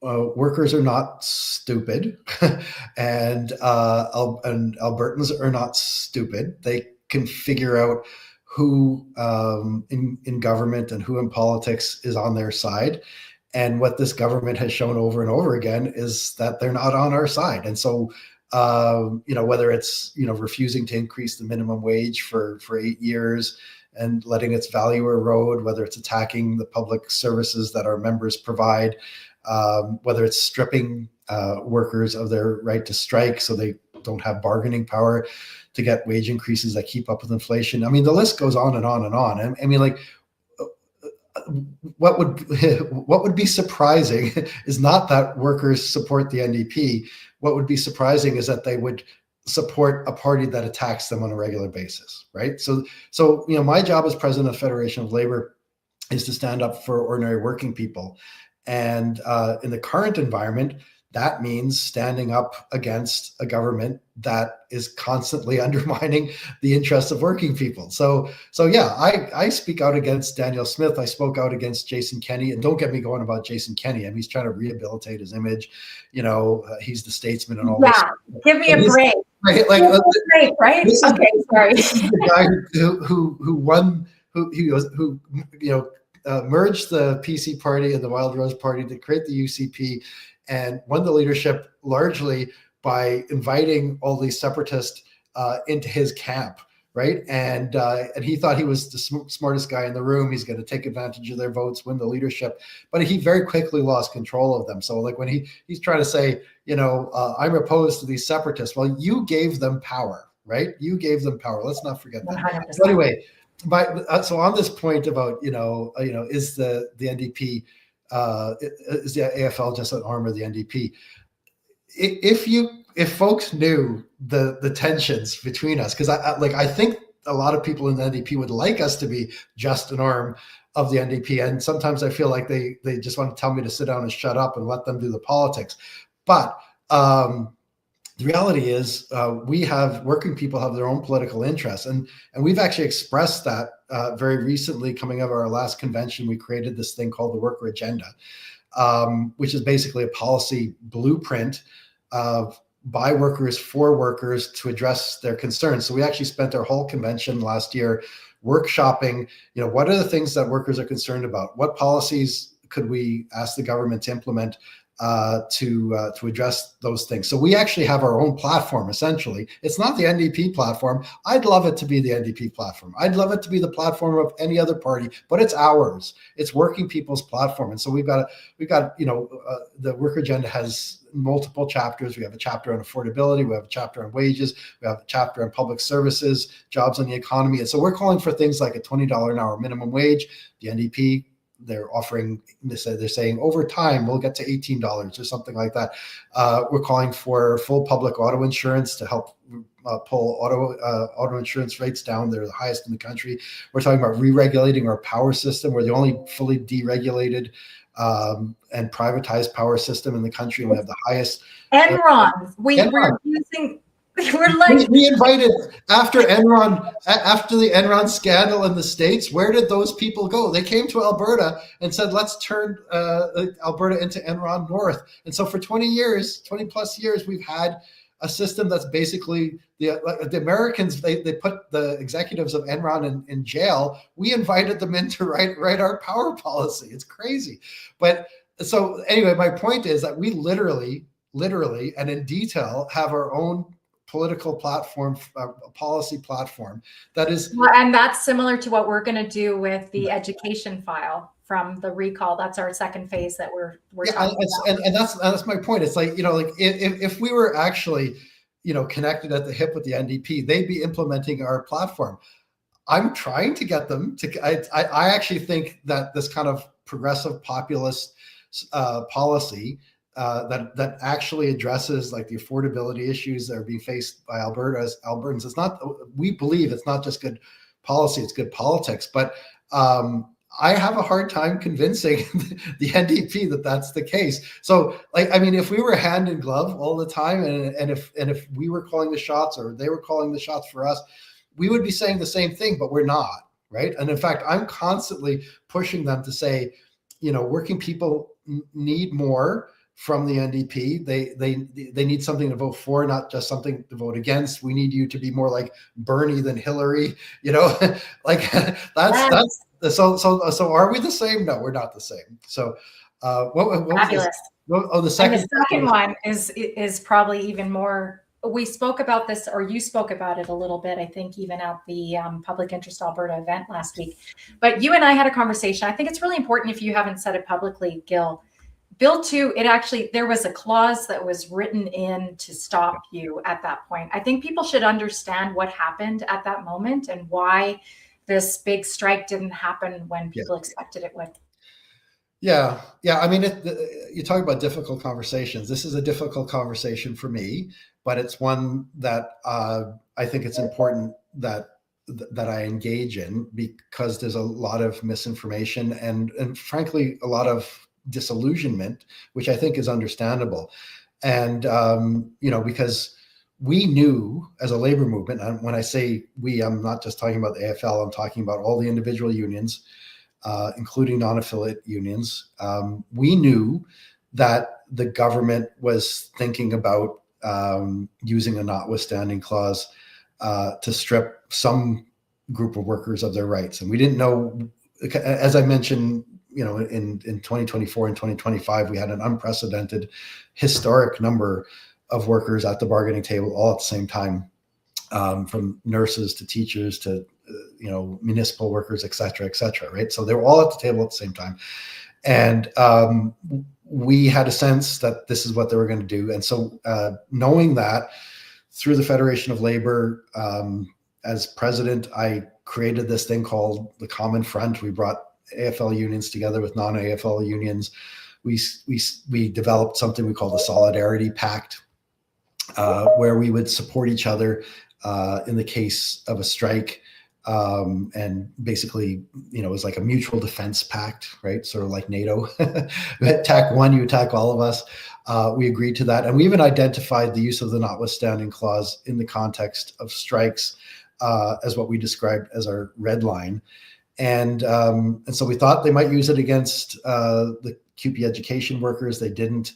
workers are not stupid, and Albertans are not stupid. They can figure out who in government and who in politics is on their side. And what this government has shown over and over again is that they're not on our side. And so, whether it's, refusing to increase the minimum wage for 8 years and letting its value erode, whether it's attacking the public services that our members provide, whether it's stripping workers of their right to strike so they don't have bargaining power to get wage increases that keep up with inflation. I mean, the list goes on and on and on. And I mean, like, what would be surprising is not that workers support the NDP. What would be surprising is that they would support a party that attacks them on a regular basis, right? So my job as president of the Federation of Labor is to stand up for ordinary working people. And in the current environment, that means standing up against a government that is constantly undermining the interests of working people. So yeah, I speak out against Daniel Smith. I spoke out against Jason Kenney, and don't get me going about Jason Kenney. I mean, he's trying to rehabilitate his image. He's the statesman and all this. Yeah, give me a break. Right? Like, right? Okay, sorry. This is the guy who merged the PC party and the Wild Rose party to create the UCP, and won the leadership largely by inviting all these separatists into his camp, right? And he thought he was the smartest guy in the room. He's going to take advantage of their votes, win the leadership, but he very quickly lost control of them. So like when he's trying to say, I'm opposed to these separatists. Well, you gave them power, right? You gave them power. Let's not forget that. 100%. So anyway, so on this point about, is the NDP, is the AFL just an arm of the NDP? If folks knew the tensions between us, because I think a lot of people in the NDP would like us to be just an arm of the NDP, and sometimes I feel like they just want to tell me to sit down and shut up and let them do the politics. But the reality is, working people have their own political interests, and we've actually expressed that very recently. Coming out of our last convention, we created this thing called the Worker Agenda, which is basically a policy blueprint by workers for workers to address their concerns. So we actually spent our whole convention last year workshopping, what are the things that workers are concerned about? What policies could we ask the government to implement to address those things? So we actually have our own platform, essentially. It's not the NDP platform. I'd love it to be the NDP platform. I'd love it to be the platform of any other party, but it's ours. It's working people's platform. And so we've got the Work Agenda has multiple chapters. We have a chapter on affordability. We have a chapter on wages. We have a chapter on public services, jobs and the economy. And so we're calling for things like a $20 an hour minimum wage. The NDP, they're saying over time we'll get to $18 or something like that. We're calling for full public auto insurance to help pull auto insurance rates down. They're the highest in the country. We're talking about re-regulating our power system. We're the only fully deregulated and privatized power system in the country, and we have the highest. Enron. We're using. We're like we invited after the Enron scandal in the States. Where did those people go? They came to Alberta and said, let's turn Alberta into Enron North. And so for 20 plus years, we've had a system that's basically the Americans, they put the executives of Enron in jail. We invited them in to write our power policy. It's crazy. But so anyway, my point is that we literally and in detail have our own political platform, policy platform that is. Well, and that's similar to what we're going to do with the education file from the recall. That's our second phase that we're talking about. And that's my point. It's like, if we were actually, connected at the hip with the NDP, they'd be implementing our platform. I'm trying to get them to, I actually think that this kind of progressive populist policy that actually addresses like the affordability issues that are being faced by Albertans. We believe it's not just good policy, it's good politics. But I have a hard time convincing the NDP that that's the case. So if we were hand in glove all the time and if we were calling the shots or they were calling the shots for us, we would be saying the same thing, but we're not, right? And in fact, I'm constantly pushing them to say, working people need more from the NDP. They need something to vote for, not just something to vote against. We need you to be more like Bernie than Hillary, like that's so are we the same? No, we're not the same. So what fabulous. The second one is probably even more. We spoke about this, or you spoke about it a little bit, I think, even at the Public Interest Alberta event last week. But you and I had a conversation. I think it's really important, if you haven't said it publicly, Gil. Bill 2, there was a clause that was written in to stop you at that point. I think people should understand what happened at that moment and why this big strike didn't happen when people expected it would. Yeah. I mean, you talk about difficult conversations. This is a difficult conversation for me, but it's one that I think it's important that I engage in, because there's a lot of misinformation and frankly, a lot of disillusionment, which I think is understandable. And, because we knew as a labor movement, and when I say we, I'm not just talking about the AFL, I'm talking about all the individual unions, including non-affiliate unions. We knew that the government was thinking about using a notwithstanding clause to strip some group of workers of their rights. And we didn't know, as I mentioned, in 2024 and 2025, we had an unprecedented, historic number of workers at the bargaining table all at the same time. from nurses to teachers to municipal workers, et cetera, right? So they were all at the table at the same time. And we had a sense that this is what they were going to do. And so knowing that, through the Federation of Labor, as president, I created this thing called the Common Front. We brought AFL unions together with non-AFL unions. We developed something we call the Solidarity Pact, where we would support each other in the case of a strike. And basically, it was like a mutual defense pact, right? Sort of like NATO. Attack one, you attack all of us. We agreed to that. And we even identified the use of the notwithstanding clause in the context of strikes as what we described as our red line. And so we thought they might use it against the CUPE education workers. They didn't.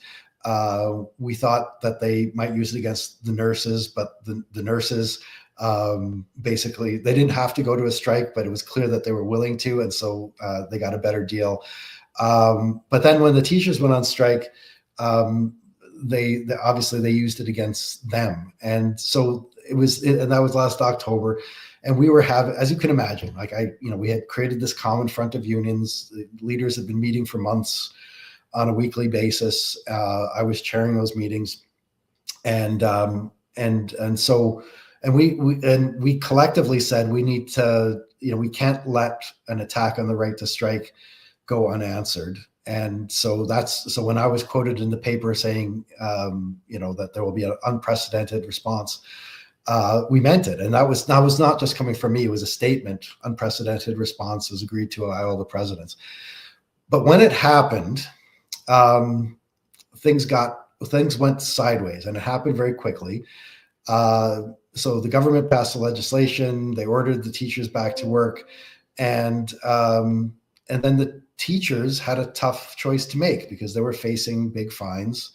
We thought that they might use it against the nurses, but the nurses, basically, they didn't have to go to a strike, but it was clear that they were willing to, and so they got a better deal. But then when the teachers went on strike, they obviously they used it against them, and so and that was last October. And we were having, as you can imagine, we had created this common front of unions. The leaders had been meeting for months on a weekly basis. I was chairing those meetings, and we collectively said we need to, we can't let an attack on the right to strike go unanswered. And so so when I was quoted in the paper saying, that there will be an unprecedented response, we meant it. And that was not just coming from me. It was a statement. Unprecedented response was agreed to by all the presidents. But when it happened, things went sideways, and it happened very quickly. So the government passed the legislation. They ordered the teachers back to work, and then the teachers had a tough choice to make because they were facing big fines.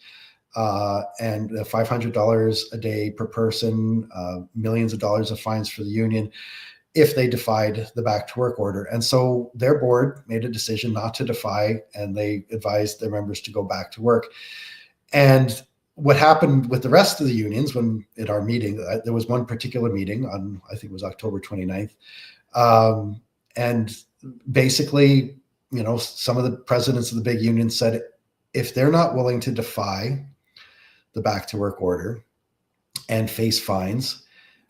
And $500 a day per person, millions of dollars of fines for the union if they defied the back to work order. And so their board made a decision not to defy, and they advised their members to go back to work. And what happened with the rest of the unions in our meeting, there was one particular meeting on, I think it was October 29th. And basically, some of the presidents of the big unions said, if they're not willing to defy the back to work order and face fines,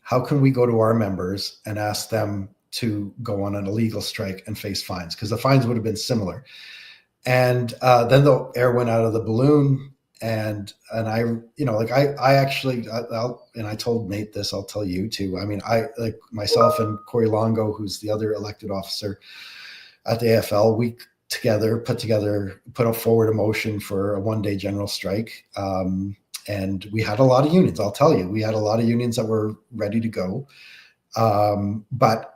how can we go to our members and ask them to go on an illegal strike and face fines? Because the fines would have been similar. And then the air went out of the balloon. And I actually, and I told Nate this, I'll tell you too. I mean, myself and Corey Longo, who's the other elected officer at the AFL, we put forward a motion for a one-day general strike. And we had a lot of unions, I'll tell you. We had a lot of unions that were ready to go. But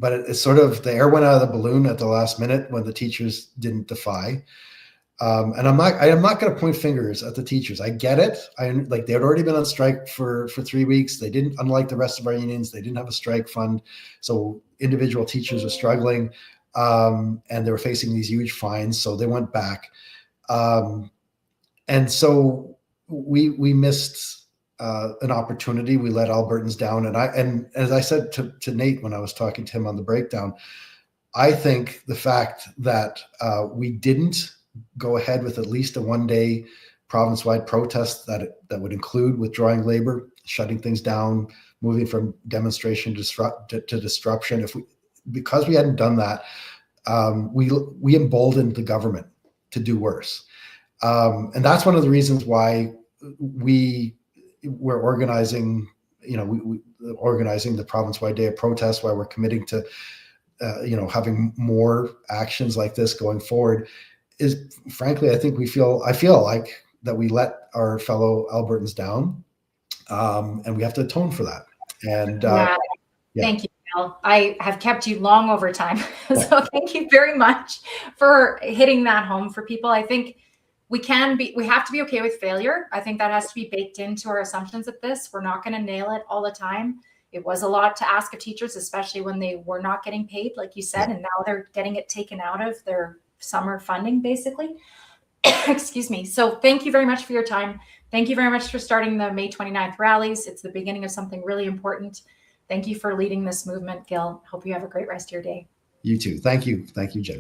it's sort of, the air went out of the balloon at the last minute when the teachers didn't defy. And I'm not going to point fingers at the teachers. I get it. They had already been on strike for 3 weeks. They didn't, unlike the rest of our unions, they didn't have a strike fund. So individual teachers were struggling, and they were facing these huge fines. So they went back. And so we missed an opportunity. We let Albertans down. And as I said to Nate when I was talking to him on the breakdown, I think the fact that we didn't go ahead with at least a one-day province-wide protest that would include withdrawing labor, shutting things down, moving from demonstration to disruption. Because we hadn't done that, we emboldened the government to do worse. And that's one of the reasons why we're organizing, organizing the province-wide day of protest, why we're committing to, having more actions like this going forward, is frankly, I feel like that we let our fellow Albertans down, and we have to atone for that. And yeah. Thank you, Bill. I have kept you long over time. So thank you very much for hitting that home for people. I think we have to be okay with failure. I think that has to be baked into our assumptions of this. We're not going to nail it all the time. It was a lot to ask of teachers, especially when they were not getting paid, like you said, and now they're getting it taken out of their summer funding, basically. Excuse me. So thank you very much for your time. Thank you very much for starting the May 29th rallies. It's the beginning of something really important. Thank you for leading this movement, Gil. Hope you have a great rest of your day. You too. Thank you. Thank you, Jenny.